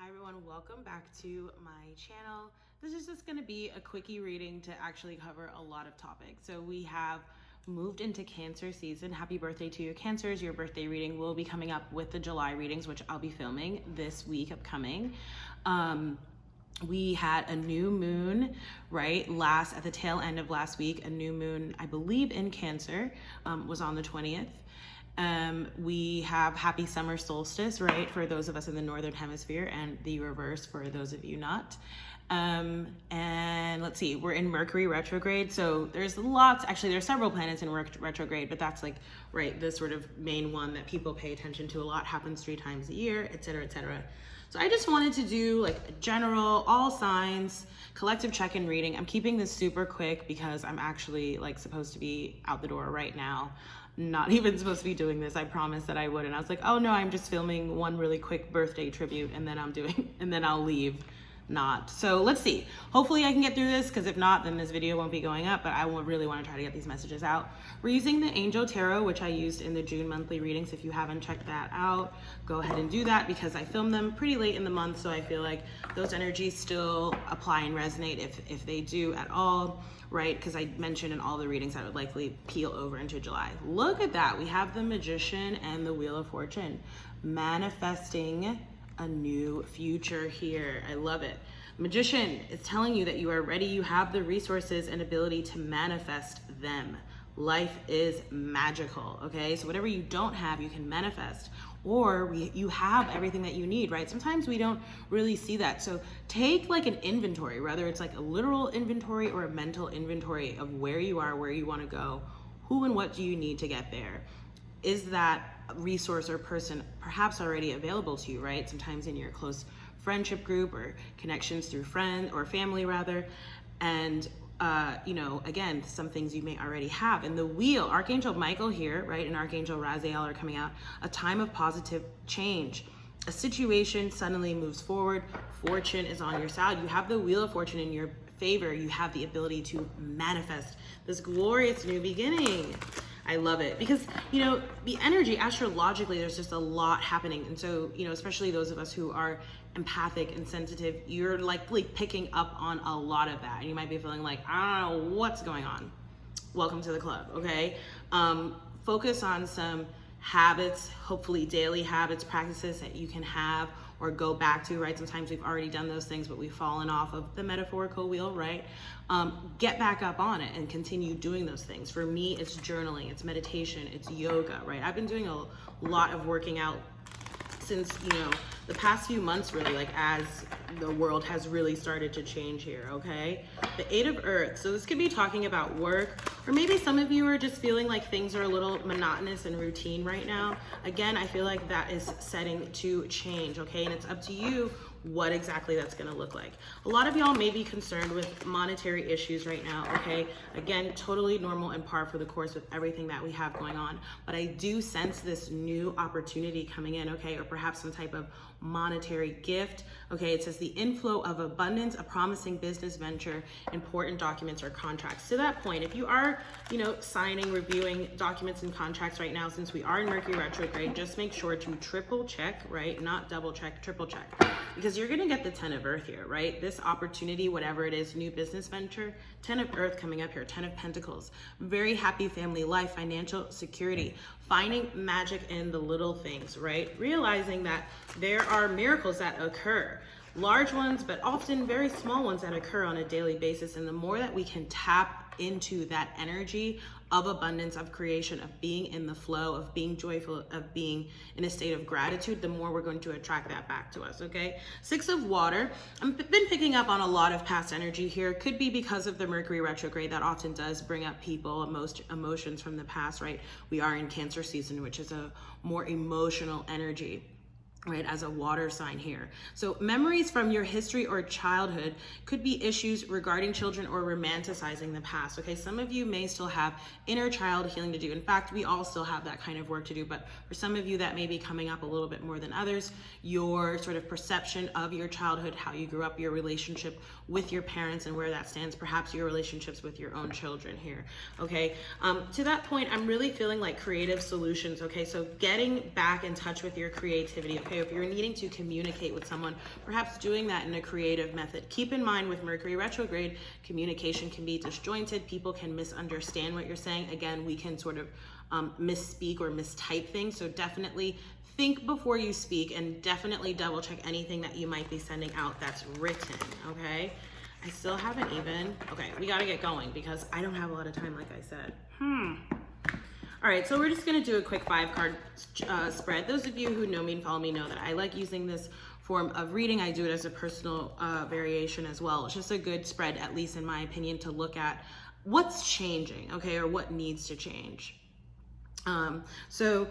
Hi everyone, welcome back to my channel. This is just going to be a quickie reading to actually cover a lot of topics. So we have moved into Cancer season. Happy birthday to your Cancers. Your birthday reading will be coming up with the July readings, which I'll be filming this week upcoming. We had a new moon, right? At the tail end of last week, a new moon, I believe in Cancer, was on the 20th. We have happy summer solstice, right? For those of us in the Northern Hemisphere, and the reverse for those of you not. And let's see, we're in Mercury retrograde. So there's several planets in retrograde, but that's like, right, the sort of main one that people pay attention to a lot, happens 3 times a year, etc., etc. So I just wanted to do like a general, all signs, collective check-in reading. I'm keeping this super quick because I'm actually like supposed to be out the door right now. Not even supposed to be doing this. I promised that I would. And I was like, oh no, I'm just filming one really quick birthday tribute and then I'll leave. Not. So let's see. Hopefully I can get through this, because if not, then this video won't be going up, but I will really want to try to get these messages out. We're using the Angel Tarot, which I used in the June monthly readings. If you haven't checked that out, go ahead and do that, because I filmed them pretty late in the month, so I feel like those energies still apply and resonate if they do at all, right? Because I mentioned in all the readings that would likely peel over into July. Look at that. We have the Magician and the Wheel of Fortune manifesting a new future here. I love it. Magician is telling you that you are ready. You have the resources and ability to manifest them. Life is magical, okay? So whatever you don't have, you can manifest, or you have everything that you need, right? Sometimes we don't really see that. So take like an inventory, whether it's like a literal inventory or a mental inventory of where you are, where you want to go, who and what do you need to get there. Is that resource or person perhaps already available to you, right? Sometimes in your close friendship group or connections through friend or family rather. And again, some things you may already have. And the wheel, Archangel Michael here, right, and Archangel Raziel are coming out. A time of positive change. A situation suddenly moves forward. Fortune is on your side. You have the Wheel of Fortune in your favor. You have the ability to manifest this glorious new beginning. I love it, because, the energy, astrologically, there's just a lot happening. And so, especially those of us who are empathic and sensitive, you're likely picking up on a lot of that. And you might be feeling like, I don't know what's going on. Welcome to the club, okay? Focus on some habits, hopefully daily habits, practices that you can have or go back to, right? Sometimes we've already done those things, but we've fallen off of the metaphorical wheel, right? Get back up on it and continue doing those things. For me, it's journaling, it's meditation, it's yoga, right? I've been doing a lot of working out since, the past few months, really, like as the world has really started to change here, okay? The 8 of Earth. So this could be talking about work, or maybe some of you are just feeling like things are a little monotonous and routine right now. Again, I feel like that is setting to change, okay? And it's up to you what exactly that's gonna look like. A lot of y'all may be concerned with monetary issues right now, okay? Again, totally normal and par for the course with everything that we have going on. But I do sense this new opportunity coming in, okay? Or perhaps some type of monetary gift, okay? It says the inflow of abundance, a promising business venture, important documents or contracts. To that point, if you are, signing, reviewing documents and contracts right now, since we are in Mercury retrograde, just make sure to triple check, right? Not double check, triple check. Because you're gonna get the 10 of Earth here, right? This opportunity, whatever it is, new business venture, 10 of Earth coming up here, 10 of Pentacles. Very happy family life, financial security, finding magic in the little things, right? Realizing that there are miracles that occur. Large ones, but often very small ones that occur on a daily basis. And the more that we can tap into that energy of abundance, of creation, of being in the flow, of being joyful, of being in a state of gratitude, the more we're going to attract that back to us, okay? 6 of Water. I've been picking up on a lot of past energy here. Could be because of the Mercury retrograde. That often does bring up people, most emotions from the past, right? We are in Cancer season, which is a more emotional energy, right, as a water sign here. So memories from your history or childhood could be issues regarding children or romanticizing the past, okay? Some of you may still have inner child healing to do. In fact, we all still have that kind of work to do, but for some of you that may be coming up a little bit more than others, your sort of perception of your childhood, how you grew up, your relationship with your parents and where that stands, perhaps your relationships with your own children here, okay? To that point, I'm really feeling like creative solutions, okay? So getting back in touch with your creativity, okay? okay? If you're needing to communicate with someone, perhaps doing that in a creative method. Keep in mind with Mercury retrograde, communication can be disjointed. People can misunderstand what you're saying. Again, we can sort of misspeak or mistype things. So definitely think before you speak, and definitely double check anything that you might be sending out that's written, okay? I still haven't even, okay, we gotta get going because I don't have a lot of time, like I said. All right, so we're just gonna do a quick 5-card spread. Those of you who know me and follow me know that I like using this form of reading. I do it as a personal variation as well. It's just a good spread, at least in my opinion, to look at what's changing, okay, or what needs to change. So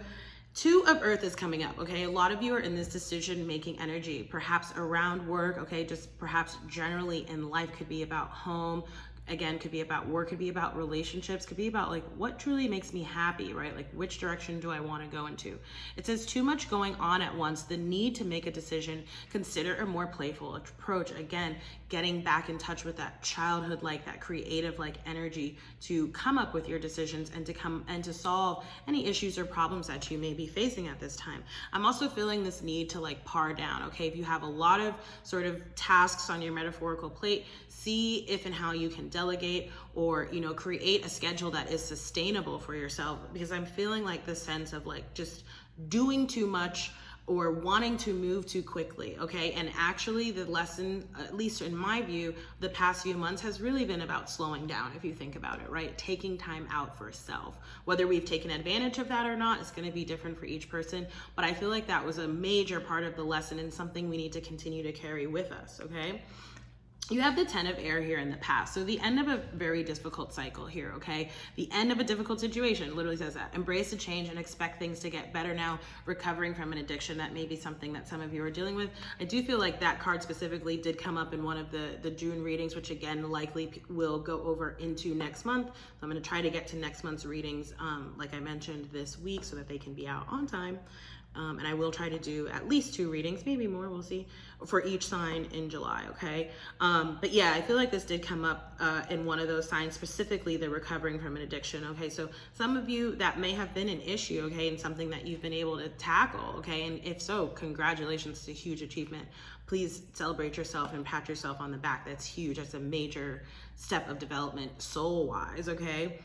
2 of Earth is coming up, okay? A lot of you are in this decision-making energy, perhaps around work, okay? Just perhaps generally in life, could be about home, again, could be about work, could be about relationships, could be about like what truly makes me happy, right? Like which direction do I want to go into? It says too much going on at once, the need to make a decision, consider a more playful approach. Again, getting back in touch with that childhood, like that creative like energy to come up with your decisions and to solve any issues or problems that you may be facing at this time. I'm also feeling this need to like par down, okay? If you have a lot of sort of tasks on your metaphorical plate, see if and how you can delegate or, you know, create a schedule that is sustainable for yourself, because I'm feeling like the sense of like just doing too much or wanting to move too quickly, okay? And actually the lesson, at least in my view, the past few months has really been about slowing down, if you think about it, right? Taking time out for self. Whether we've taken advantage of that or not, it's gonna be different for each person, but I feel like that was a major part of the lesson and something we need to continue to carry with us, okay? You have the 10 of air here in the past. So the end of a very difficult cycle here, okay? The end of a difficult situation literally says that. Embrace the change and expect things to get better now, recovering from an addiction. That may be something that some of you are dealing with. I do feel like that card specifically did come up in one of the June readings, which again, likely will go over into next month. So I'm gonna try to get to next month's readings, like I mentioned, this week so that they can be out on time. And I will try to do at least 2 readings, maybe more, we'll see, for each sign in July, okay? But yeah, I feel like this did come up in one of those signs, specifically the recovering from an addiction, okay? So some of you, that may have been an issue, okay, and something that you've been able to tackle, okay? And if so, congratulations, it's a huge achievement. Please celebrate yourself and pat yourself on the back. That's huge. That's a major step of development soul-wise, okay?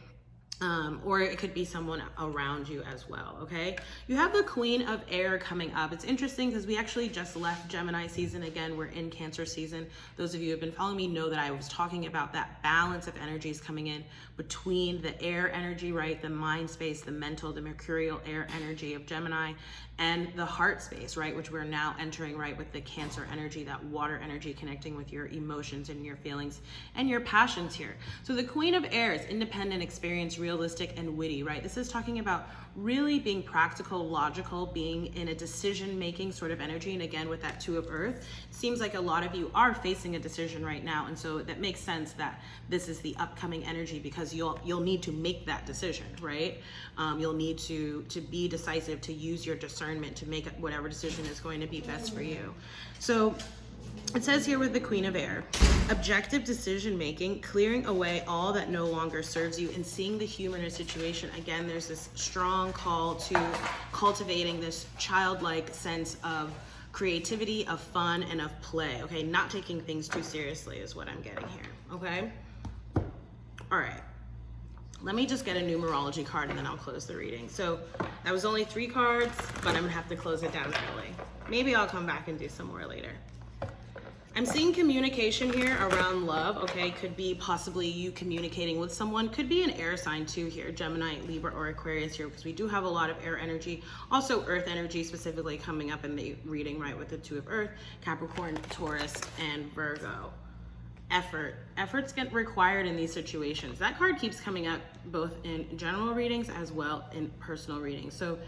Or it could be someone around you as well, okay? You have the Queen of Air coming up. It's interesting because we actually just left Gemini season. Again, we're in Cancer season. Those of you who have been following me know that I was talking about that balance of energies coming in between the air energy, right? The mind space, the mental, the mercurial air energy of Gemini, and the heart space, right? Which we're now entering, right, with the Cancer energy, that water energy connecting with your emotions and your feelings and your passions here. So the Queen of Air is independent, experienced, realistic, and witty, right? This is talking about really being practical, logical, being in a decision-making sort of energy. And again, with that 2 of Earth, it seems like a lot of you are facing a decision right now. And so that makes sense that this is the upcoming energy because you'll need to make that decision, right? You'll need to be decisive, to use your discernment to make whatever decision is going to be best for you. So it says here with the Queen of Air, objective decision making, clearing away all that no longer serves you, and seeing the humor in a situation. Again, there's this strong call to cultivating this childlike sense of creativity, of fun, and of play, okay? Not taking things too seriously is what I'm getting here, okay? All right. Let me just get a numerology card and then I'll close the reading. So that was only 3 cards, but I'm gonna have to close it down early. Maybe I'll come back and do some more later. I'm seeing communication here around love, okay? Could be possibly you communicating with someone. Could be an air sign too here, Gemini, Libra, or Aquarius here, because we do have a lot of air energy. Also Earth energy specifically coming up in the reading, right, with the 2 of Earth, Capricorn, Taurus, and Virgo. Efforts get required in these situations. That card keeps coming up both in general readings as well in personal readings. So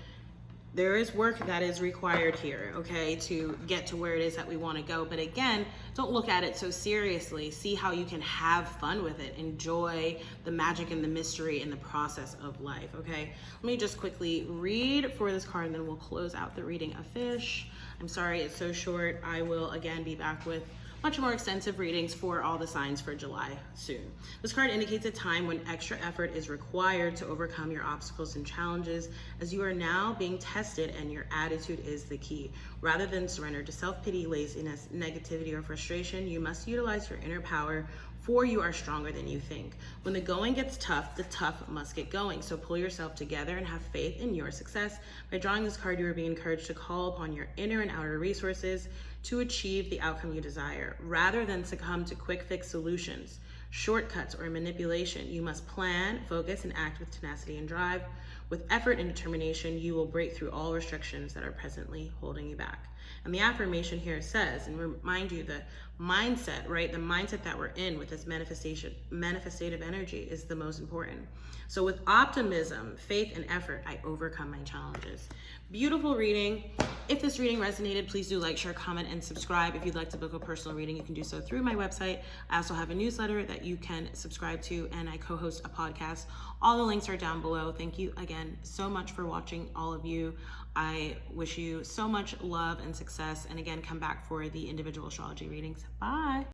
there is work that is required here, okay, to get to where it is that we want to go. But again, don't look at it so seriously. See how you can have fun with it. Enjoy the magic and the mystery in the process of life, okay? Let me just quickly read for this card and then we'll close out the reading of Fish. I'm sorry it's so short. I will again be back with much more extensive readings for all the signs for July soon. This card indicates a time when extra effort is required to overcome your obstacles and challenges, as you are now being tested and your attitude is the key. Rather than surrender to self-pity, laziness, negativity, or frustration, you must utilize your inner power, for you are stronger than you think. When the going gets tough, the tough must get going. So pull yourself together and have faith in your success. By drawing this card, you are being encouraged to call upon your inner and outer resources to achieve the outcome you desire. Rather than succumb to quick fix solutions, shortcuts, or manipulation, you must plan, focus, and act with tenacity and drive. With effort and determination, you will break through all restrictions that are presently holding you back. And the affirmation here says, and remind you, the mindset, right? The mindset that we're in with this manifestative energy is the most important. So with optimism, faith, and effort, I overcome my challenges. Beautiful reading. If this reading resonated, please do like, share, comment, and subscribe. If you'd like to book a personal reading, you can do so through my website. I also have a newsletter that you can subscribe to, and I co-host a podcast. All the links are down below. Thank you again so much for watching, all of you. I wish you so much love and success. And again, come back for the individual astrology readings. Bye.